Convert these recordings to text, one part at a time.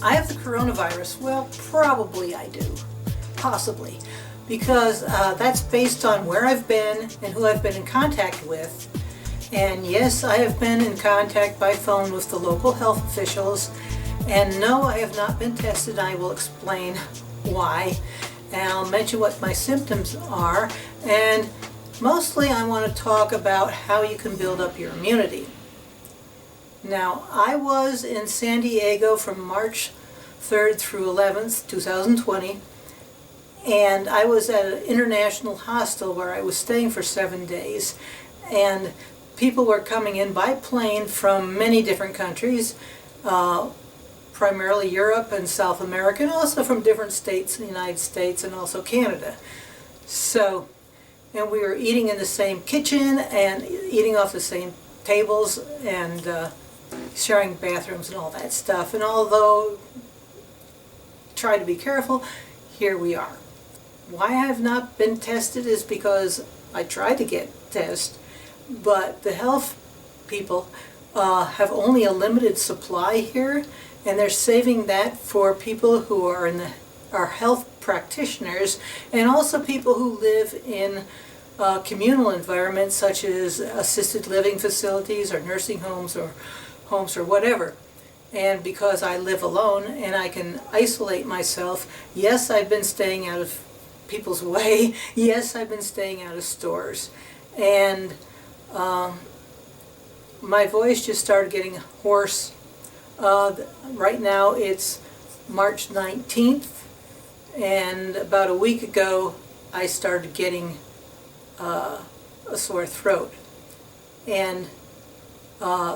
I have the coronavirus. Well, probably I do. Possibly. Because that's based on where I've been and who I've been in contact with. And yes, I have been in contact by phone with the local health officials. And no, I have not been tested. I will explain why. And I'll mention what my symptoms are. And mostly I want to talk about how you can build up your immunity. Now, I was in San Diego from March 3rd through 11th, 2020, and I was at an international hostel where I was staying for 7 days, and people were coming in by plane from many different countries, primarily Europe and South America, and also from different states in the United States and also Canada. So, and we were eating in the same kitchen and eating off the same tables and sharing bathrooms and all that stuff. And although try to be careful, here we are. Why I have not been tested is because I tried to get tested, but the health people have only a limited supply here, and they're saving that for people who are health practitioners, and also people who live in communal environments such as assisted living facilities or nursing homes or whatever. And because I live alone and I can isolate myself, yes, I've been staying out of people's way. Yes, I've been staying out of stores. And my voice just started getting hoarse. Right now it's March 19th, and about a week ago I started getting a sore throat. And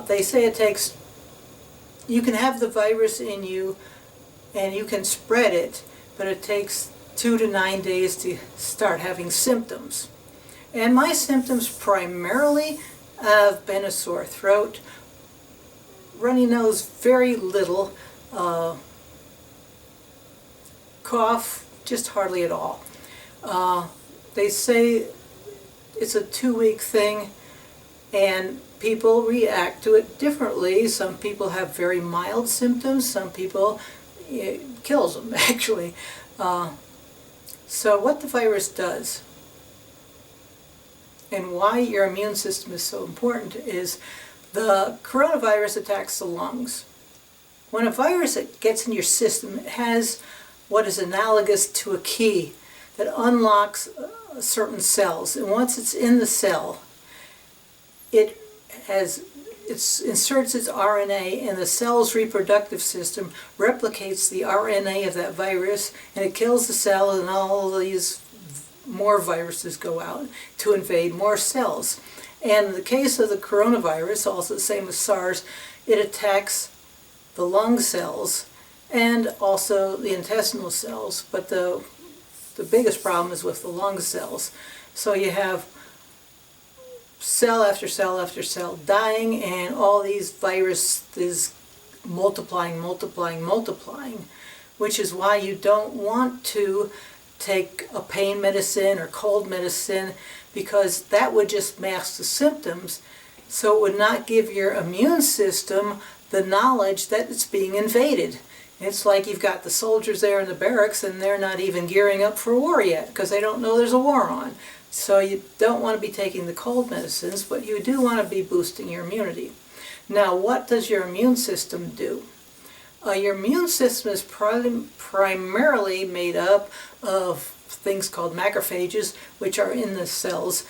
they say it takes, you can have the virus in you and you can spread it, but it takes 2 to 9 days to start having symptoms. And my symptoms primarily have been a sore throat, runny nose very little, cough just hardly at all. They say it's a 2-week thing, and people react to it differently. Some people have very mild symptoms, some people, it kills them actually. So what the virus does and why your immune system is so important is the coronavirus attacks the lungs. When a virus gets in your system, it has what is analogous to a key that unlocks certain cells, and once it's in the cell, it inserts its RNA, and the cell's reproductive system replicates the RNA of that virus, and it kills the cell, and all these more viruses go out to invade more cells. And in the case of the coronavirus, also the same as SARS, it attacks the lung cells and also the intestinal cells, but the biggest problem is with the lung cells. So you have cell after cell after cell dying, and all these viruses multiplying, which is why you don't want to take a pain medicine or cold medicine, because that would just mask the symptoms, so it would not give your immune system the knowledge that it's being invaded. It's like you've got the soldiers there in the barracks and they're not even gearing up for war yet because they don't know there's a war on. So you don't want to be taking the cold medicines, but you do want to be boosting your immunity. Now, what does your immune system do? Your immune system is primarily made up of things called macrophages, which are in the cells,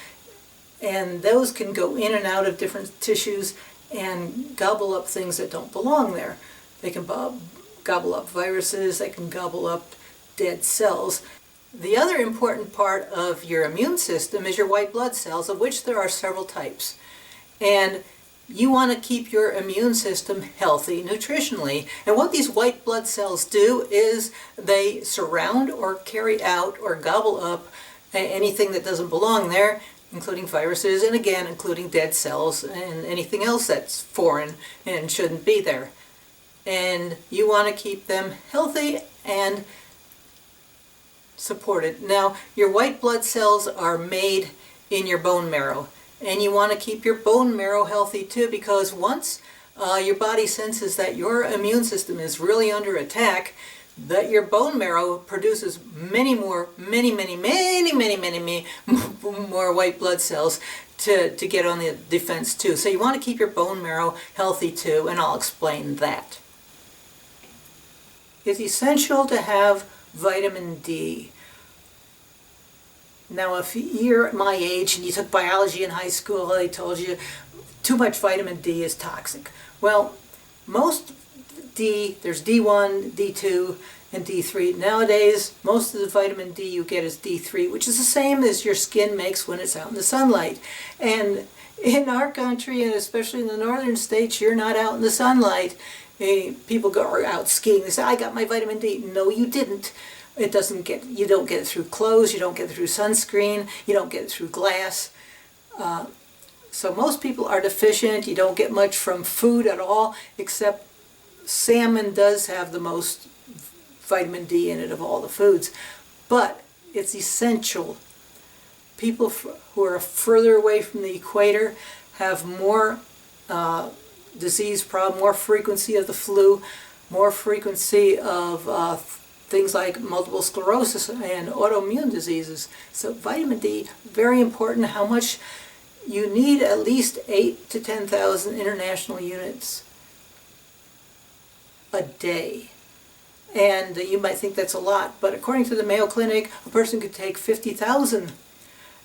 and those can go in and out of different tissues and gobble up things that don't belong there. They can gobble up viruses, they can gobble up dead cells. The other important part of your immune system is your white blood cells, of which there are several types. And you want to keep your immune system healthy nutritionally. And what these white blood cells do is they surround or carry out or gobble up anything that doesn't belong there, including viruses, and again, including dead cells and anything else that's foreign and shouldn't be there. And you want to keep them healthy and supported. Now, your white blood cells are made in your bone marrow, and you want to keep your bone marrow healthy too, because once your body senses that your immune system is really under attack, that your bone marrow produces many more white blood cells to get on the defense too. So you want to keep your bone marrow healthy too, and I'll explain that. It's essential to have vitamin D. Now, if you're my age and you took biology in high school, they told you too much vitamin D is toxic. Well, most D, there's D1, D2, and D3. Nowadays, most of the vitamin D you get is D3, which is the same as your skin makes when it's out in the sunlight. And in our country, and especially in the northern states, you're not out in the sunlight. People are out skiing. They say, I got my vitamin D. No, you didn't. You don't get it through clothes, you don't get it through sunscreen, you don't get it through glass. So most people are deficient. You don't get much from food at all, except salmon does have the most vitamin D in it of all the foods. But it's essential. People who are further away from the equator have more disease problem, more frequency of the flu, more frequency of things like multiple sclerosis and autoimmune diseases. So vitamin D, very important. How much? You need at least 8,000 to 10,000 international units a day. And you might think that's a lot, but according to the Mayo Clinic, a person could take 50,000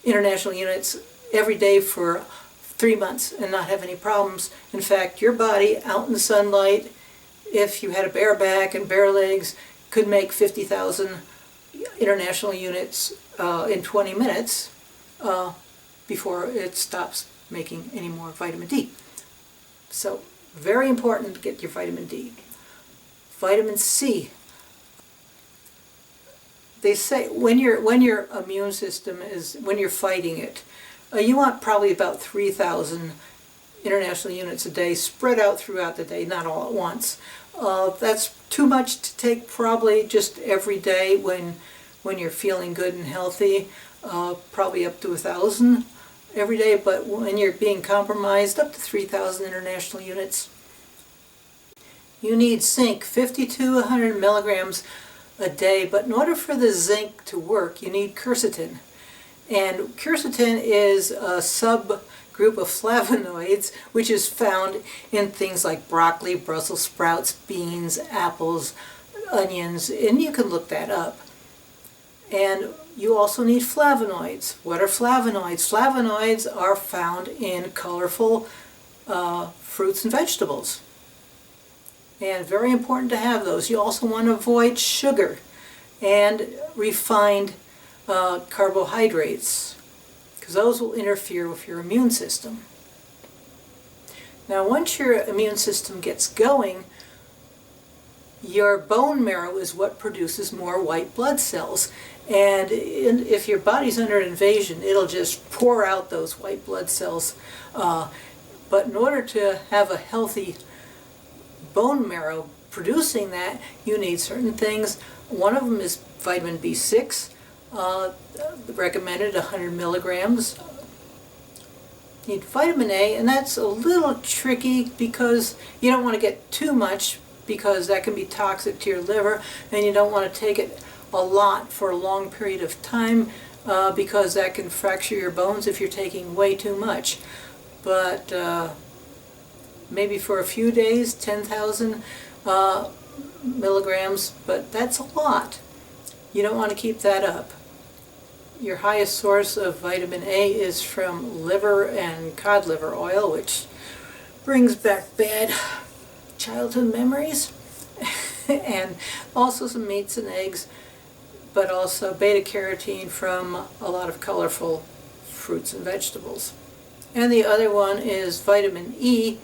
international units every day for 3 months and not have any problems. In fact, your body out in the sunlight, if you had a bare back and bare legs, could make 50,000 international units in 20 minutes before it stops making any more vitamin D. So, very important to get your vitamin D. Vitamin C. They say when your immune system is, when you're fighting it, you want probably about 3,000 international units a day spread out throughout the day, not all at once. That's too much to take probably just every day when you're feeling good and healthy, probably up to 1,000 every day, but when you're being compromised, up to 3,000 international units. You need zinc, 50 to 100 milligrams a day, but in order for the zinc to work, you need quercetin. And quercetin is a subgroup of flavonoids, which is found in things like broccoli, Brussels sprouts, beans, apples, onions, and you can look that up. And you also need flavonoids. What are flavonoids? Flavonoids are found in colorful fruits and vegetables. And very important to have those. You also want to avoid sugar and refined carbohydrates, because those will interfere with your immune system. Now, once your immune system gets going, your bone marrow is what produces more white blood cells. And if your body's under invasion, it'll just pour out those white blood cells. But in order to have a healthy bone marrow producing that, you need certain things. One of them is vitamin B6, recommended 100 milligrams. You need vitamin A, and that's a little tricky because you don't want to get too much, because that can be toxic to your liver, and you don't want to take it a lot for a long period of time because that can fracture your bones if you're taking way too much. But maybe for a few days, 10,000 milligrams, but that's a lot. You don't want to keep that up. Your highest source of vitamin A is from liver and cod liver oil, which brings back bad childhood memories. And also some meats and eggs, but also beta-carotene from a lot of colorful fruits and vegetables. And the other one is vitamin E,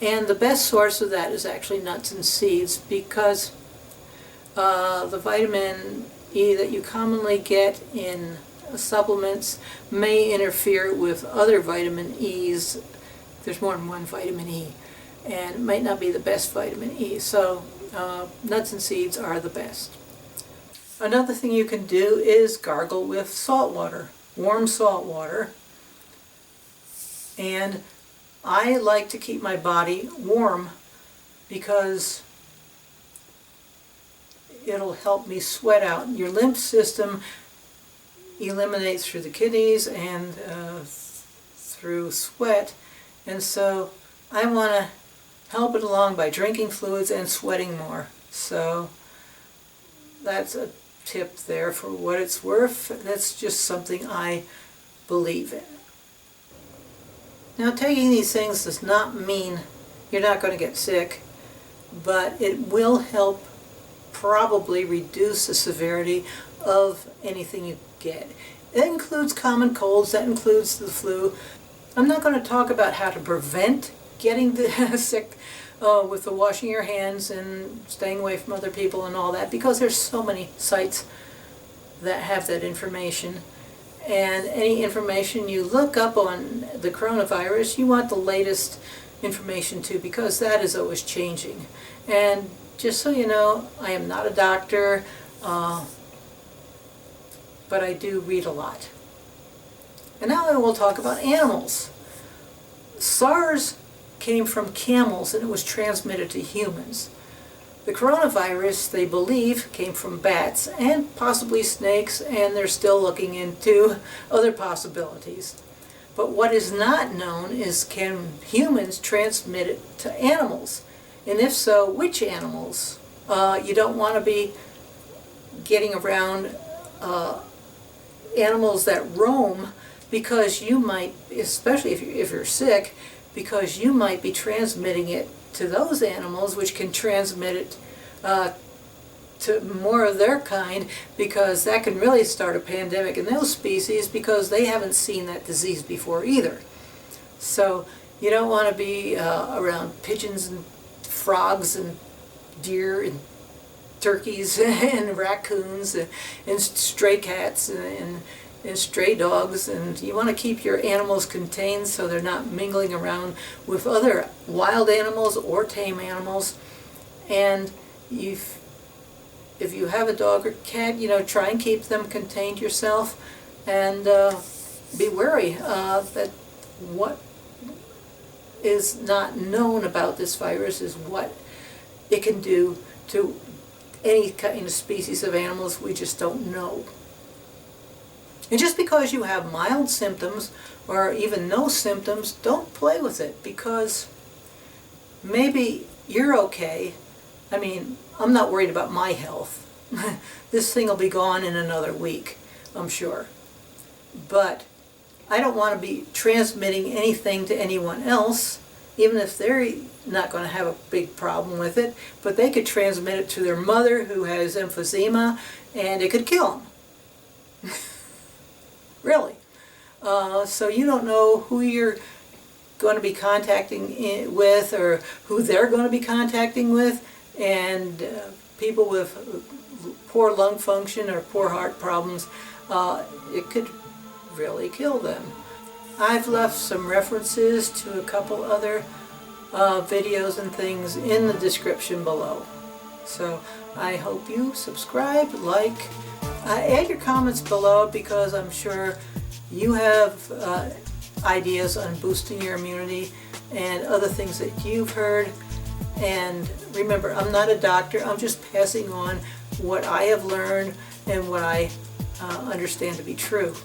and the best source of that is actually nuts and seeds, because the vitamin E that you commonly get in supplements may interfere with other vitamin E's. There's more than one vitamin E, and it might not be the best vitamin E. So nuts and seeds are the best. Another thing you can do is gargle with salt water, warm salt water. And I like to keep my body warm because it'll help me sweat out. Your lymph system eliminates through the kidneys and through sweat, and so I want to help it along by drinking fluids and sweating more. So that's a tip there for what it's worth. That's just something I believe in. Now, taking these things does not mean you're not going to get sick, but it will help probably reduce the severity of anything you get. It includes common colds, that includes the flu. I'm not going to talk about how to prevent getting sick with the washing your hands and staying away from other people and all that, because there's so many sites that have that information. And any information you look up on the coronavirus, you want the latest information too, because that is always changing. And just so you know, I am not a doctor, but I do read a lot. And now I will talk about animals. SARS came from camels and it was transmitted to humans. The coronavirus, they believe, came from bats and possibly snakes, and they're still looking into other possibilities. But what is not known is, can humans transmit it to animals? And if so, which animals? You don't want to be getting around animals that roam, because you might, especially if you're sick, because you might be transmitting it to those animals, which can transmit it to more of their kind, because that can really start a pandemic in those species, because they haven't seen that disease before either. So you don't want to be around pigeons and frogs and deer and turkeys and raccoons and stray cats and stray dogs, and you want to keep your animals contained so they're not mingling around with other wild animals or tame animals. And if you have a dog or cat, try and keep them contained yourself, and be wary that what is not known about this virus is what it can do to any kind of species of animals. We just don't know. And just because you have mild symptoms or even no symptoms, don't play with it, because maybe you're okay. I mean, I'm not worried about my health. This thing will be gone in another week, I'm sure. But I don't want to be transmitting anything to anyone else, even if they're not going to have a big problem with it. But they could transmit it to their mother, who has emphysema, and it could kill them. Really. So you don't know who you're going to be contacting with, or who they're going to be contacting with, and people with poor lung function or poor heart problems, it could really kill them. I've left some references to a couple other videos and things in the description below. So I hope you subscribe, like, add your comments below, because I'm sure you have ideas on boosting your immunity and other things that you've heard. And remember, I'm not a doctor. I'm just passing on what I have learned and what I understand to be true.